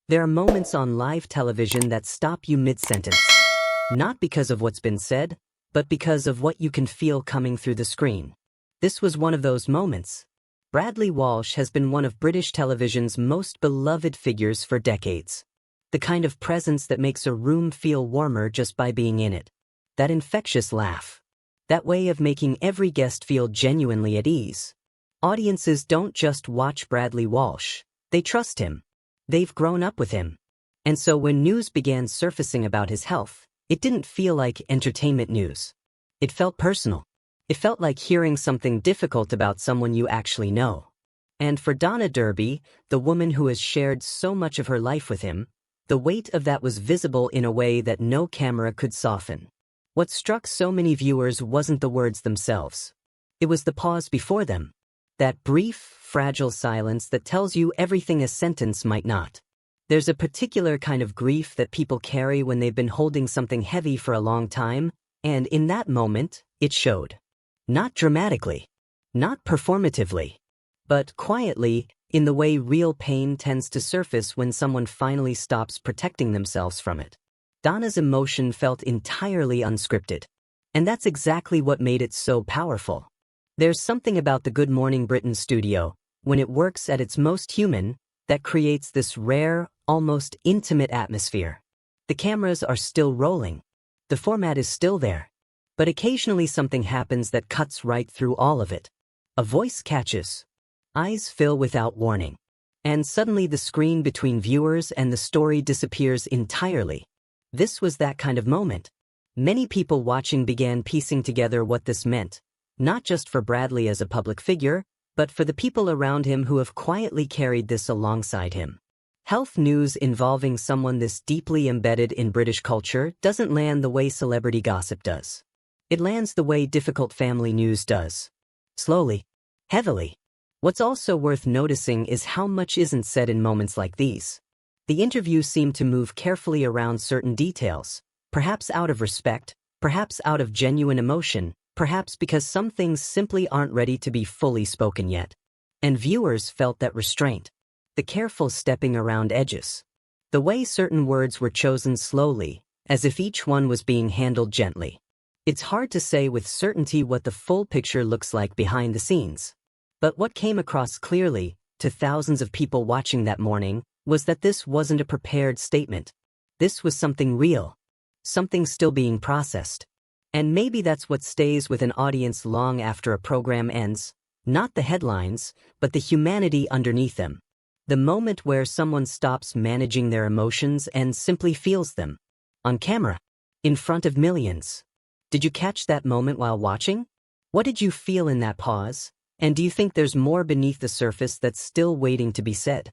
There are moments on live television that stop you mid-sentence. Not because of what's been said, but because of what you can feel coming through the screen. This was one of those moments. Bradley Walsh has been one of British television's most beloved figures for decades. The kind of presence that makes a room feel warmer just by being in it. That infectious laugh. That way of making every guest feel genuinely at ease. Audiences don't just watch Bradley Walsh, they trust him. They've grown up with him. And so when news began surfacing about his health, it didn't feel like entertainment news. It felt personal. It felt like hearing something difficult about someone you actually know. And for Donna, the woman who has shared so much of her life with him, the weight of that was visible in a way that no camera could soften. What struck so many viewers wasn't the words themselves. It was the pause before them. That brief, fragile silence that tells you everything a sentence might not. There's a particular kind of grief that people carry when they've been holding something heavy for a long time, and in that moment, it showed. Not dramatically, not performatively, but quietly, in the way real pain tends to surface when someone finally stops protecting themselves from it. Donna's emotion felt entirely unscripted, and that's exactly what made it so powerful. There's something about the Good Morning Britain studio, when it works at its most human, that creates this rare, almost intimate atmosphere. The cameras are still rolling. The format is still there. But occasionally something happens that cuts right through all of it. A voice catches. Eyes fill without warning. And suddenly the screen between viewers and the story disappears entirely. This was that kind of moment. Many people watching began piecing together what this meant. Not just for Bradley as a public figure, but for the people around him who have quietly carried this alongside him. Health news involving someone this deeply embedded in British culture doesn't land the way celebrity gossip does. It lands the way difficult family news does. Slowly. Heavily. What's also worth noticing is how much isn't said in moments like these. The interview seemed to move carefully around certain details, perhaps out of respect, perhaps out of genuine emotion, perhaps because some things simply aren't ready to be fully spoken yet. And viewers felt that restraint. The careful stepping around edges. The way certain words were chosen slowly, as if each one was being handled gently. It's hard to say with certainty what the full picture looks like behind the scenes. But what came across clearly, to thousands of people watching that morning, was that this wasn't a prepared statement. This was something real. Something still being processed. And maybe that's what stays with an audience long after a program ends, not the headlines, but the humanity underneath them. The moment where someone stops managing their emotions and simply feels them. On camera. In front of millions. Did you catch that moment while watching? What did you feel in that pause? And do you think there's more beneath the surface that's still waiting to be said?